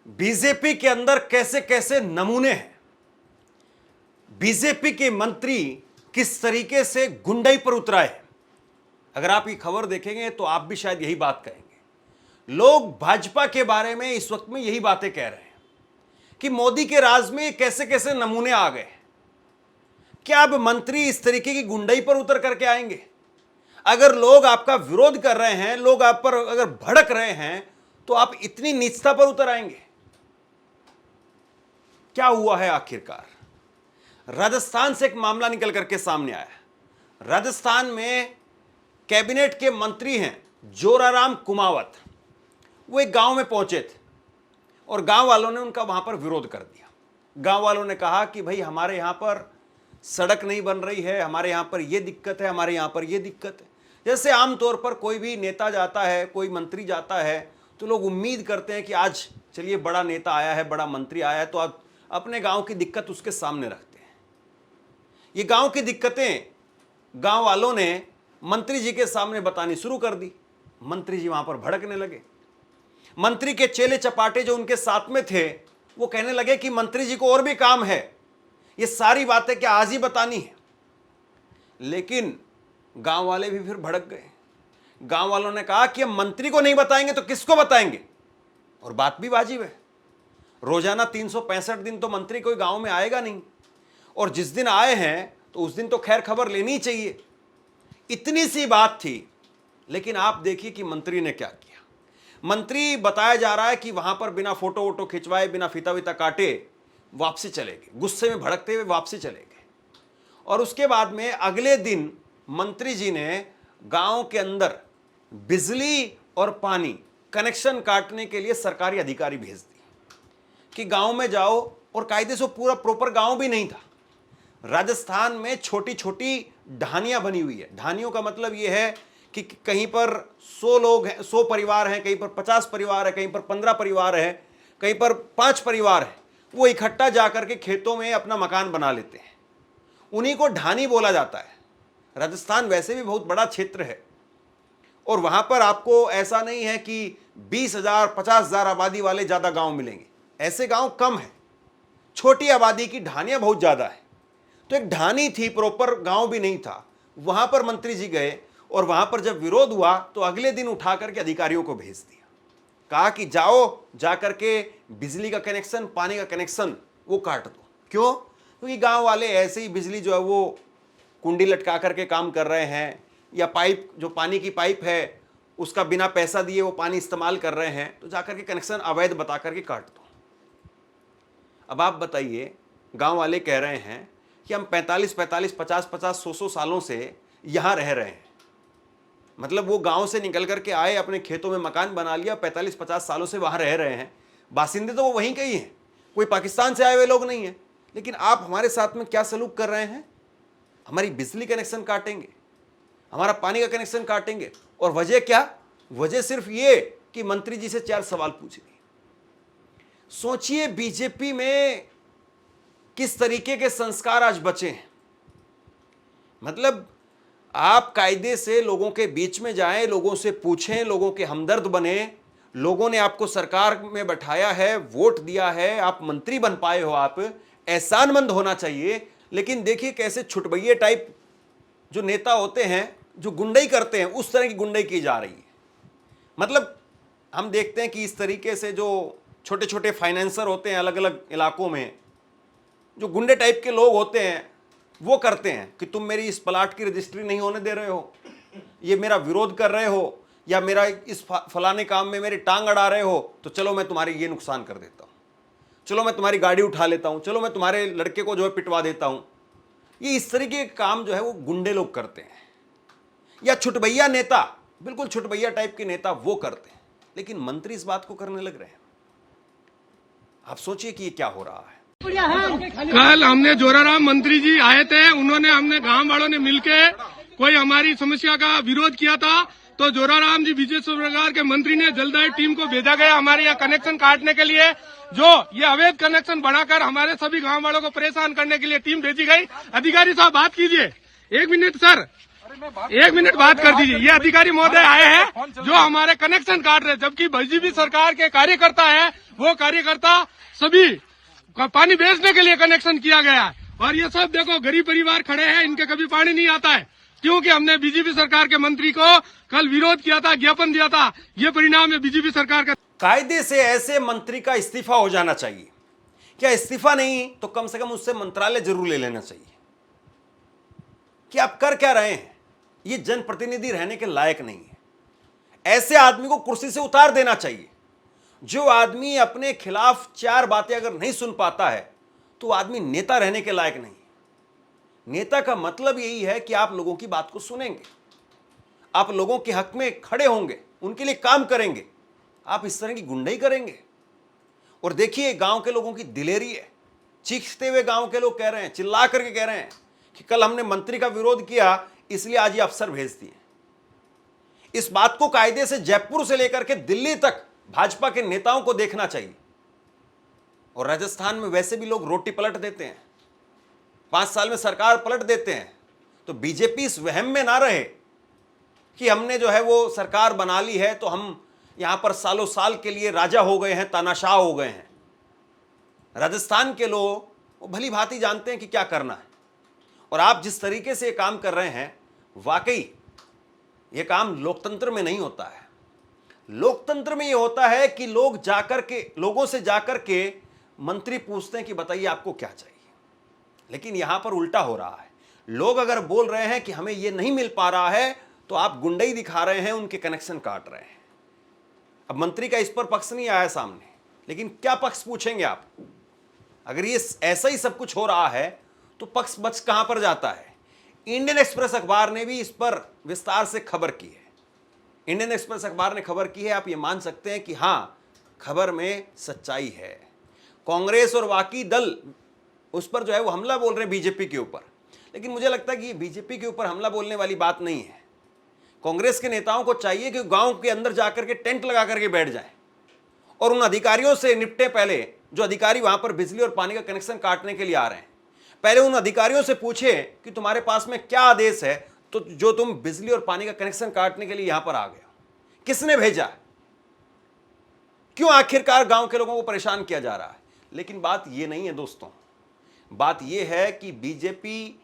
BJP के अंदर कैसे कैसे नमूने हैं। बीजेपी के मंत्री किस तरीके से गुंडाई पर उतरा है। अगर आप ये खबर देखेंगे तो आप भी शायद यही बात कहेंगे। लोग भाजपा के बारे में इस वक्त में यही बातें कह रहे हैं कि मोदी के राज में कैसे कैसे नमूने आ गए। क्या अब मंत्री इस तरीके की गुंडाई पर उतर करके आएंगे? अगर लोग आपका विरोध कर रहे हैं, लोग आप पर अगर भड़क रहे हैं, तो आप इतनी नीचता पर उतर आएंगे? क्या हुआ है आखिरकार? राजस्थान से एक मामला निकल करके सामने आया। राजस्थान में कैबिनेट के मंत्री हैं जोराराम कुमावत। वो एक गांव में पहुंचे थे और गांव वालों ने उनका वहां पर विरोध कर दिया। गांव वालों ने कहा कि भाई हमारे यहां पर सड़क नहीं बन रही है, हमारे यहां पर यह दिक्कत है, हमारे यहां पर यह दिक्कत है। जैसे आमतौर पर कोई भी नेता जाता है, कोई मंत्री जाता है, तो लोग उम्मीद करते हैं कि आज चलिए बड़ा नेता आया है, बड़ा मंत्री आया है, तो आप अपने गांव की दिक्कत उसके सामने रखते हैं। ये गांव की दिक्कतें गांव वालों ने मंत्री जी के सामने बतानी शुरू कर दी। मंत्री जी वहां पर भड़कने लगे। मंत्री के चेले चपाटे जो उनके साथ में थे वो कहने लगे कि मंत्री जी को और भी काम है, ये सारी बातें क्या आज ही बतानी है? लेकिन गांव वाले भी फिर भड़क गए। गांव वालों ने कहा कि हम मंत्री को नहीं बताएंगे तो किसको बताएंगे? और बात भी वाजिब है। रोजाना 365 दिन तो मंत्री कोई गांव में आएगा नहीं, और जिस दिन आए हैं तो उस दिन तो खैर खबर लेनी चाहिए। इतनी सी बात थी, लेकिन आप देखिए कि मंत्री ने क्या किया। मंत्री बताया जा रहा है कि वहां पर बिना फोटो वोटो खिंचवाए, बिना फीता वीता काटे वापसी चले गए। गुस्से में भड़कते हुए वापसी चले गए। और उसके बाद में अगले दिन मंत्री जी ने गांव के अंदर बिजली और पानी कनेक्शन काटने के लिए सरकारी अधिकारी भेज दिए कि गांव में जाओ। और कायदे से पूरा प्रॉपर गांव भी नहीं था। राजस्थान में छोटी छोटी ढानियां बनी हुई है। ढानियों का मतलब यह है कि कहीं पर 100 लोग हैं, 100 परिवार हैं, कहीं पर 50 परिवार है, कहीं पर 15 परिवार है, कहीं पर 5 परिवार है। वो इकट्ठा जाकर के खेतों में अपना मकान बना लेते हैं। उन्हीं को ढानी बोला जाता है। राजस्थान वैसे भी बहुत बड़ा क्षेत्र है, और वहां पर आपको ऐसा नहीं है कि 20,000 50,000 आबादी वाले ज्यादा गांव मिलेंगे। ऐसे गांव कम है। छोटी आबादी की ढानियां बहुत ज्यादा है। तो एक ढानी थी, प्रॉपर गांव भी नहीं था। वहां पर मंत्री जी गए, और वहां पर जब विरोध हुआ तो अगले दिन उठा करके अधिकारियों को भेज दिया। कहा कि जाओ जाकर के बिजली का कनेक्शन, पानी का कनेक्शन वो काट दो। क्यों? क्योंकि गांव वाले ऐसे ही बिजली जो है वो कुंडी लटका करके काम कर रहे हैं, या पाइप जो पानी की पाइप है उसका बिना पैसा दिए वो पानी इस्तेमाल कर रहे हैं, तो जाकर के कनेक्शन अवैध बता करके काट दो। अब आप बताइए, गांव वाले कह रहे हैं कि हम 45 50 100 सालों से यहां रह रहे हैं। मतलब वो गांव से निकल करके आए, अपने खेतों में मकान बना लिया, 45-50 सालों से वहां रह रहे हैं। बासिंदे तो वो वहीं के ही हैं, कोई पाकिस्तान से आए हुए लोग नहीं हैं। लेकिन आप हमारे साथ में क्या सलूक कर रहे हैं? हमारी बिजली कनेक्शन काटेंगे, हमारा पानी का कनेक्शन काटेंगे। और वजह क्या? वजह सिर्फ ये कि मंत्री जी से 4 सवाल पूछ लिए। सोचिए बीजेपी में किस तरीके के संस्कार आज बचे हैं। मतलब आप कायदे से लोगों के बीच में जाएं, लोगों से पूछें, लोगों के हमदर्द बने। लोगों ने आपको सरकार में बैठाया है, वोट दिया है, आप मंत्री बन पाए हो, आप एहसानमंद होना चाहिए। लेकिन देखिए कैसे छुटभैये टाइप जो नेता होते हैं, जो गुंडाई करते हैं, उस तरह की गुंडाई की जा रही है। मतलब हम देखते हैं कि इस तरीके से जो छोटे छोटे फाइनेंसर होते हैं अलग अलग इलाकों में, जो गुंडे टाइप के लोग होते हैं, वो करते हैं कि तुम मेरी इस प्लाट की रजिस्ट्री नहीं होने दे रहे हो, ये मेरा विरोध कर रहे हो, या मेरा इस फलाने काम में मेरी टांग अड़ा रहे हो, तो चलो मैं तुम्हारी ये नुकसान कर देता हूँ, चलो मैं तुम्हारी गाड़ी उठा लेता हूँ, चलो मैं तुम्हारे लड़के को जो है पिटवा देता हूँ। ये इस तरीके के काम जो है वो गुंडे लोग करते हैं, या छुटभैया नेता, बिल्कुल छुटभैया टाइप के नेता वो करते हैं। लेकिन मंत्री इस बात को करने लग रहे हैं। आप सोचिए कि ये क्या हो रहा है। कल हमने जोराराम मंत्री जी आए थे, हमने गांव वालों ने मिलके कोई हमारी समस्या का विरोध किया था, तो जोराराम जी बीजेपी सरकार के मंत्री ने जल्दी टीम को भेजा गया हमारे यहाँ कनेक्शन काटने के लिए। जो ये अवैध कनेक्शन बनाकर हमारे सभी गांव वालों को परेशान करने के लिए टीम भेजी गई। अधिकारी साहब बात कीजिए, 1 मिनट सर। एक मिनट बात कर दीजिए। ये अधिकारी महोदय आए हैं जो हमारे कनेक्शन काट रहे हैं, जबकि बीजेपी सरकार के कार्यकर्ता है, वो कार्यकर्ता सभी पानी बेचने के लिए कनेक्शन किया गया है। और ये सब देखो गरीब परिवार खड़े हैं, इनके कभी पानी नहीं आता है, क्योंकि हमने बीजेपी सरकार के मंत्री को कल विरोध किया था, ज्ञापन दिया था। ये परिणाम है बीजेपी सरकार का। कायदे से ऐसे मंत्री का इस्तीफा हो जाना चाहिए। क्या इस्तीफा नहीं तो कम से कम उससे मंत्रालय जरूर ले लेना चाहिए। कि आप कर क्या रहे हैं? ये जनप्रतिनिधि रहने के लायक नहीं है। ऐसे आदमी को कुर्सी से उतार देना चाहिए। जो आदमी अपने खिलाफ चार बातें अगर नहीं सुन पाता है तो आदमी नेता रहने के लायक नहीं है। नेता का मतलब यही है कि आप लोगों की बात को सुनेंगे, आप लोगों के हक में खड़े होंगे, उनके लिए काम करेंगे। आप इस तरह की गुंडाई करेंगे। और देखिए गांव के लोगों की दिलेरी है। चीखते हुए गांव के लोग कह रहे हैं, चिल्ला करके कह रहे हैं कि कल हमने मंत्री का विरोध किया, इसलिए आज ये अफसर भेज दिए। इस बात को कायदे से जयपुर से लेकर के दिल्ली तक भाजपा के नेताओं को देखना चाहिए। और राजस्थान में वैसे भी लोग रोटी पलट देते हैं, 5 साल में सरकार पलट देते हैं। तो बीजेपी इस वहम में ना रहे कि हमने जो है वो सरकार बना ली है तो हम यहां पर सालों साल के लिए राजा हो गए हैं, तानाशाह हो गए हैं। राजस्थान के लोग वो भली भांति जानते हैं कि क्या करना है। और आप जिस तरीके से ये काम कर रहे हैं, वाकई ये काम लोकतंत्र में नहीं होता है। लोकतंत्र में ये होता है कि लोगों से जाकर के मंत्री पूछते हैं कि बताइए आपको क्या चाहिए। लेकिन यहां पर उल्टा हो रहा है। लोग अगर बोल रहे हैं कि हमें ये नहीं मिल पा रहा है तो आप गुंडई दिखा रहे हैं, उनके कनेक्शन काट रहे हैं। अब मंत्री का इस पर पक्ष नहीं आया सामने, लेकिन क्या पक्ष पूछेंगे आप? अगर ये ऐसा ही सब कुछ हो रहा है तो पक्ष बच कहां पर जाता है? इंडियन एक्सप्रेस अखबार ने भी इस पर विस्तार से खबर की है। इंडियन एक्सप्रेस अखबार ने खबर की है। आप ये मान सकते हैं कि हां, खबर में सच्चाई है। कांग्रेस और बाकी दल उस पर जो है वो हमला बोल रहे हैं बीजेपी के ऊपर। लेकिन मुझे लगता है कि ये बीजेपी के ऊपर हमला बोलने वाली बात नहीं है। कांग्रेस के नेताओं को चाहिए कि गांव के अंदर जाकर के टेंट लगा करके बैठ जाएं और उन अधिकारियों से निपटे। पहले जो अधिकारी वहां पर बिजली और पानी का कनेक्शन काटने के लिए आ रहे हैं, पहले उन अधिकारियों से पूछे कि तुम्हारे पास में क्या आदेश है तो जो तुम बिजली और पानी का कनेक्शन काटने के लिए यहां पर आ गए हो? किसने भेजा? क्यों आखिरकार गांव के लोगों को परेशान किया जा रहा है? लेकिन बात यह नहीं है दोस्तों। बात यह है कि बीजेपी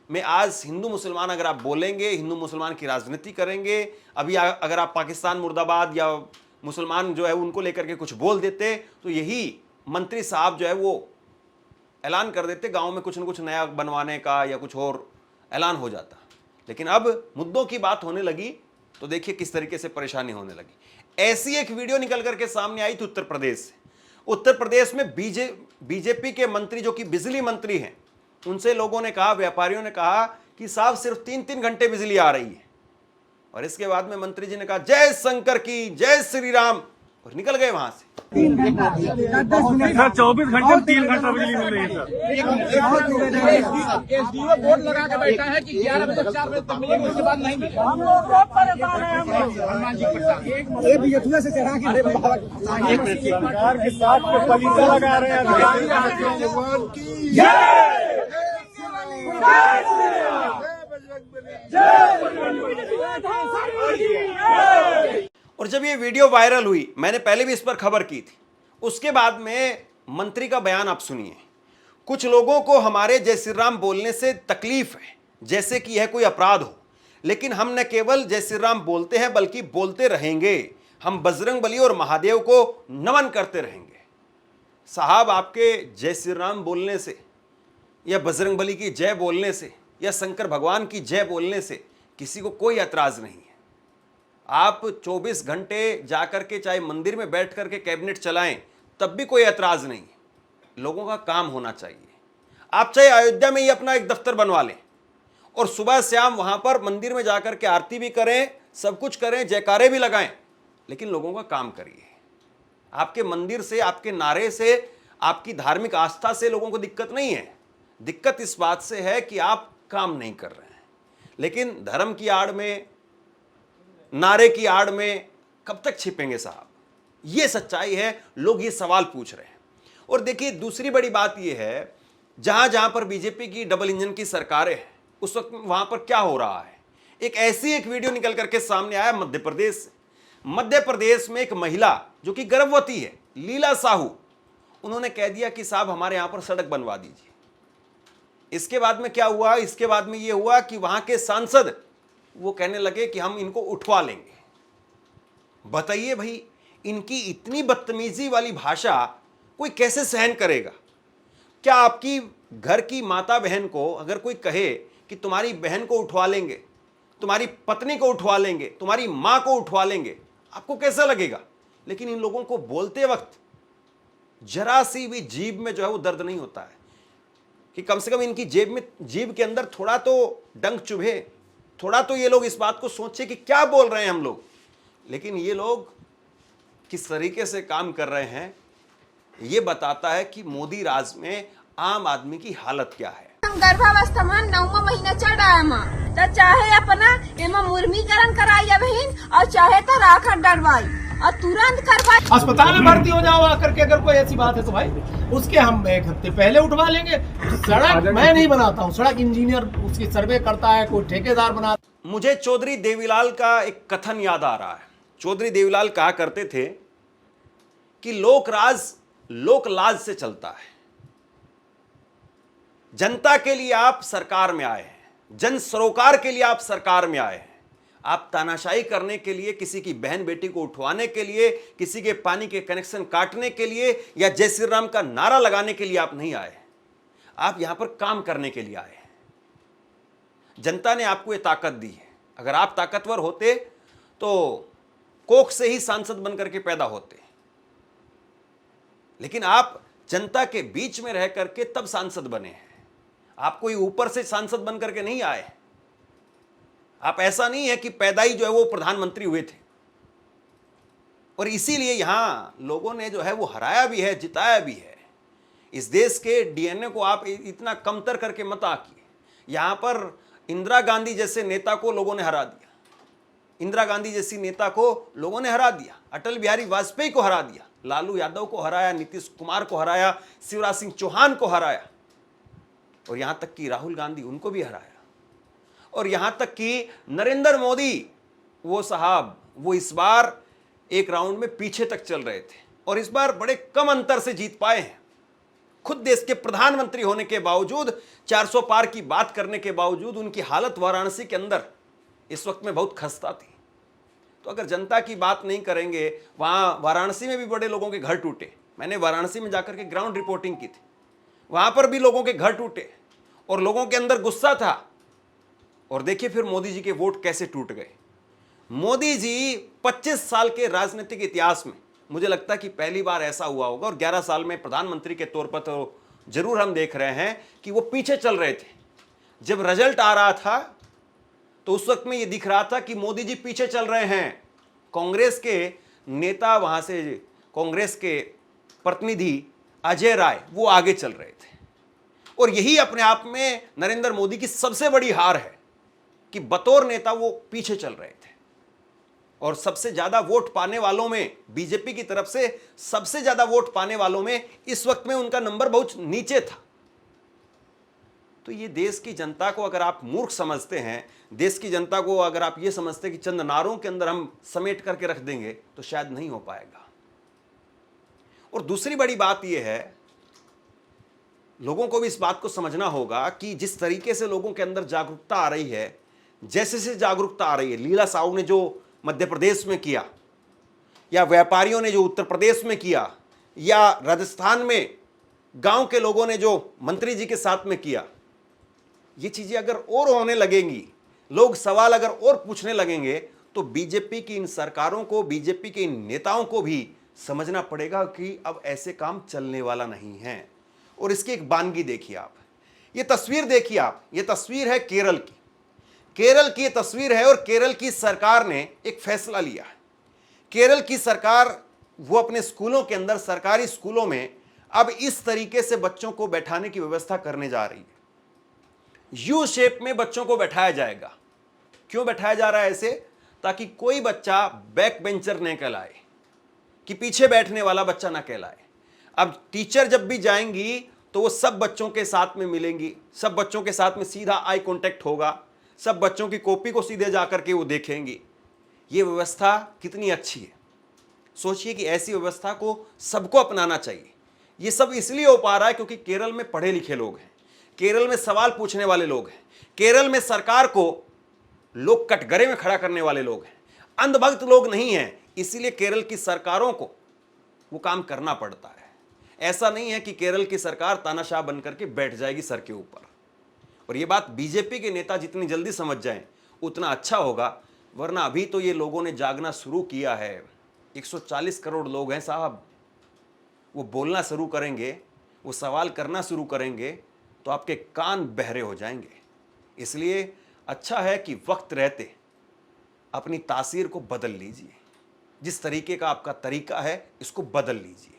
में आज हिंदू मुसलमान अगर आप बोलेंगे, हिंदू मुसलमान की राजनीति करेंगे, अभी अगर आप पाकिस्तान मुर्दाबाद या मुसलमान जो है उनको लेकर के कुछ बोल देते तो यही मंत्री साहब जो है वो ऐलान कर देते गांव में कुछ न कुछ नया बनवाने का या कुछ और ऐलान हो जाता। लेकिन अब मुद्दों की बात होने लगी तो देखिए किस तरीके से परेशानी होने लगी। ऐसी एक वीडियो निकल करके सामने आई थी उत्तर प्रदेश से। उत्तर प्रदेश में बीजेपी के मंत्री जो कि बिजली मंत्री हैं, उनसे लोगों ने कहा, व्यापारियों ने कहा कि साहब सिर्फ 3-3 घंटे बिजली आ रही है। और इसके बाद में मंत्री जी ने कहा जय शंकर की, जय श्री राम, और निकल गए वहां से। 24 घंटे में 3 घंटा बिजली मिल रही है सर। एसडीओ बोर्ड लगा के बैठा है कि 11 बजे 4 बजे तक मिलेगी, उसके बाद नहीं मिलेगा। हम लोग बहुत परेशान हैं। हनुमान जी परेशान एक बीएचयू से चढ़ा के सरकार के साथ में पलीसा लगा रहे हैं। और जब ये वीडियो वायरल हुई, मैंने पहले भी इस पर खबर की थी, उसके बाद में मंत्री का बयान आप सुनिए। कुछ लोगों को हमारे जय श्री राम बोलने से तकलीफ है, जैसे कि यह कोई अपराध हो, लेकिन हम न केवल जय श्री राम बोलते हैं बल्कि बोलते रहेंगे। हम बजरंग बली और महादेव को नमन करते रहेंगे। साहब, आपके जय श्री राम बोलने से या बजरंग बली की जय बोलने से या शंकर भगवान की जय बोलने से किसी को कोई ऐतराज नहीं है। आप 24 घंटे जाकर के चाहे मंदिर में बैठ करके कैबिनेट चलाएं, तब भी कोई ऐतराज नहीं है। लोगों का काम होना चाहिए। आप चाहे अयोध्या में ही अपना एक दफ्तर बनवा लें और सुबह शाम वहां पर मंदिर में जाकर के आरती भी करें, सब कुछ करें, जयकारे भी लगाएं, लेकिन लोगों का काम करिए। आपके मंदिर से, आपके नारे से, आपकी धार्मिक आस्था से लोगों को दिक्कत नहीं है। दिक्कत इस बात से है कि आप काम नहीं कर रहे हैं। लेकिन धर्म की आड़ में, नारे की आड़ में कब तक छिपेंगे साहब? ये सच्चाई है। लोग ये सवाल पूछ रहे हैं। और देखिए, दूसरी बड़ी बात यह है, जहां जहां पर बीजेपी की डबल इंजन की सरकारें हैं, उस वक्त वहां पर क्या हो रहा है? एक वीडियो निकल करके सामने आया मध्य प्रदेश से। मध्य प्रदेश में एक महिला जो कि गर्भवती है, लीला साहू, उन्होंने कह दिया कि साहब हमारे यहां पर सड़क बनवा दीजिए। इसके बाद में क्या हुआ? इसके बाद में यह हुआ कि वहां के सांसद वो कहने लगे कि हम इनको उठवा लेंगे। बताइए भाई, इनकी इतनी बदतमीजी वाली भाषा कोई कैसे सहन करेगा? क्या आपकी घर की माता बहन को अगर कोई कहे कि तुम्हारी बहन को उठवा लेंगे, तुम्हारी पत्नी को उठवा लेंगे, तुम्हारी मां को उठवा लेंगे, आपको कैसा लगेगा? लेकिन इन लोगों को बोलते वक्त जरा सी भी जीभ में जो है वो दर्द नहीं होता है कि कम से कम इनकी जीभ के अंदर थोड़ा तो डंक चुभे, थोड़ा तो ये लोग इस बात को सोचे कि क्या बोल रहे हैं हम लोग। लेकिन ये लोग किस तरीके से काम कर रहे हैं, ये बताता है कि मोदी राज में आम आदमी की हालत क्या है। गर्भावस्था में 9वां महीना चल रहा है माँ, तो चाहे अपना एमा मुर्मीकरण कराइए बहन और चाहे तो राखड़ डरवाई और तुरंत करवाई। अस्पताल में भर्ती हो जाओ आकर के, अगर कोई ऐसी बात है तो भाई उसके हम 1 हफ्ते पहले उठवा लेंगे। सड़क मैं नहीं बनाता हूँ, सड़क इंजीनियर उसकी सर्वे करता है, कोई ठेकेदार बनाता। मुझे चौधरी देवीलाल का एक कथन याद आ रहा है। चौधरी देवीलाल कहा करते थे कि लोकराज लोक लाज से चलता है। जनता के लिए आप सरकार में आए हैं, जन सरोकार के लिए आप सरकार में आए हैं। आप तानाशाही करने के लिए, किसी की बहन बेटी को उठवाने के लिए, किसी के पानी के कनेक्शन काटने के लिए या जय श्री राम का नारा लगाने के लिए आप नहीं आए। आप यहां पर काम करने के लिए आए हैं। जनता ने आपको यह ताकत दी है। अगर आप ताकतवर होते तो कोख से ही सांसद बनकर के पैदा होते, लेकिन आप जनता के बीच में रह करके तब सांसद बने हैं। आप कोई ऊपर से सांसद बन करके नहीं आए। आप ऐसा नहीं है कि पैदाई जो है वो प्रधानमंत्री हुए थे। और इसीलिए यहां लोगों ने जो है वो हराया भी है, जिताया भी है। इस देश के डीएनए को आप इतना कमतर करके मत आकिए। यहां पर इंदिरा गांधी जैसे नेता को लोगों ने हरा दिया, इंदिरा गांधी जैसी नेता को लोगों ने हरा दिया, अटल बिहारी वाजपेयी को हरा दिया, लालू यादव को हराया, नीतीश कुमार को हराया, शिवराज सिंह चौहान को हराया, और यहां तक कि राहुल गांधी उनको भी हराया। और यहां तक कि नरेंद्र मोदी वो साहब वो इस बार एक राउंड में पीछे तक चल रहे थे और इस बार बड़े कम अंतर से जीत पाए हैं। खुद देश के प्रधानमंत्री होने के बावजूद, 400 पार की बात करने के बावजूद उनकी हालत वाराणसी के अंदर इस वक्त में बहुत खस्ता थी। तो अगर जनता की बात नहीं करेंगे, वहां वाराणसी में भी बड़े लोगों के घर टूटे। मैंने वाराणसी में जाकर के ग्राउंड रिपोर्टिंग की थी, वहां पर भी लोगों के घर टूटे और लोगों के अंदर गुस्सा था। और देखिए फिर मोदी जी के वोट कैसे टूट गए। मोदी जी 25 साल के राजनीतिक इतिहास में मुझे लगता है कि पहली बार ऐसा हुआ होगा, और 11 साल में प्रधानमंत्री के तौर पर तो जरूर हम देख रहे हैं कि वो पीछे चल रहे थे। जब रिजल्ट आ रहा था तो उस वक्त में ये दिख रहा था कि मोदी जी पीछे चल रहे हैं। कांग्रेस के नेता, वहां से कांग्रेस के प्रतिनिधि अजय राय वो आगे चल रहे थे। और यही अपने आप में नरेंद्र मोदी की सबसे बड़ी हार है कि बतौर नेता वो पीछे चल रहे थे। और सबसे ज्यादा वोट पाने वालों में, बीजेपी की तरफ से सबसे ज्यादा वोट पाने वालों में इस वक्त में उनका नंबर बहुत नीचे था। तो ये देश की जनता को अगर आप मूर्ख समझते हैं, देश की जनता को अगर आप ये समझते हैं कि चंद नारों के अंदर हम समेट करके रख देंगे, तो शायद नहीं हो पाएगा। और दूसरी बड़ी बात यह है, लोगों को भी इस बात को समझना होगा कि जिस तरीके से लोगों के अंदर जागरूकता आ रही है, जैसे से जागरूकता आ रही है, लीला साहू ने जो मध्य प्रदेश में किया, या व्यापारियों ने जो उत्तर प्रदेश में किया, या राजस्थान में गांव के लोगों ने जो मंत्री जी के साथ में किया, ये चीजें अगर और होने लगेंगी, लोग सवाल अगर और पूछने लगेंगे, तो बीजेपी की इन सरकारों को, बीजेपी के इन नेताओं को भी समझना पड़ेगा कि अब ऐसे काम चलने वाला नहीं है। और इसकी एक बानगी देखिए आप, ये तस्वीर देखिए आप, ये तस्वीर है केरल की। केरल की ये तस्वीर है और केरल की सरकार ने एक फैसला लिया है। केरल की सरकार वो अपने स्कूलों के अंदर, सरकारी स्कूलों में अब इस तरीके से बच्चों को बैठाने की व्यवस्था करने जा रही है। यू शेप में बच्चों को बैठाया जाएगा। क्यों बैठाया जा रहा है ऐसे? ताकि कोई बच्चा बैक बेंचर न कहलाए, कि पीछे बैठने वाला बच्चा ना कहलाए। अब टीचर जब भी जाएंगी तो वो सब बच्चों के साथ में मिलेंगी, सब बच्चों के साथ में सीधा आई कांटेक्ट होगा, सब बच्चों की कॉपी को सीधे जाकर के वो देखेंगी। ये व्यवस्था कितनी अच्छी है। सोचिए कि ऐसी व्यवस्था को सबको अपनाना चाहिए। ये सब इसलिए हो पा रहा है क्योंकि केरल में पढ़े लिखे लोग हैं, केरल में सवाल पूछने वाले लोग हैं, केरल में सरकार को लोग कटघरे में खड़ा करने वाले लोग हैं, अंधभक्त लोग नहीं हैं। इसीलिए केरल की सरकारों को वो काम करना पड़ता है। ऐसा नहीं है कि केरल की सरकार तानाशाह बनकर के बैठ जाएगी सर के ऊपर। और ये बात बीजेपी के नेता जितनी जल्दी समझ जाएं उतना अच्छा होगा, वरना अभी तो ये लोगों ने जागना शुरू किया है। 140 करोड़ लोग हैं साहब, वो बोलना शुरू करेंगे, वो सवाल करना शुरू करेंगे तो आपके कान बहरे हो जाएंगे। इसलिए अच्छा है कि वक्त रहते अपनी तासीर को बदल लीजिए। जिस तरीके का आपका तरीका है इसको बदल लीजिए।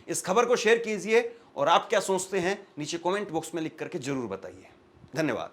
इस खबर को शेयर कीजिए और आप क्या सोचते हैं नीचे कमेंट बॉक्स में लिख करके जरूर बताइए। धन्यवाद।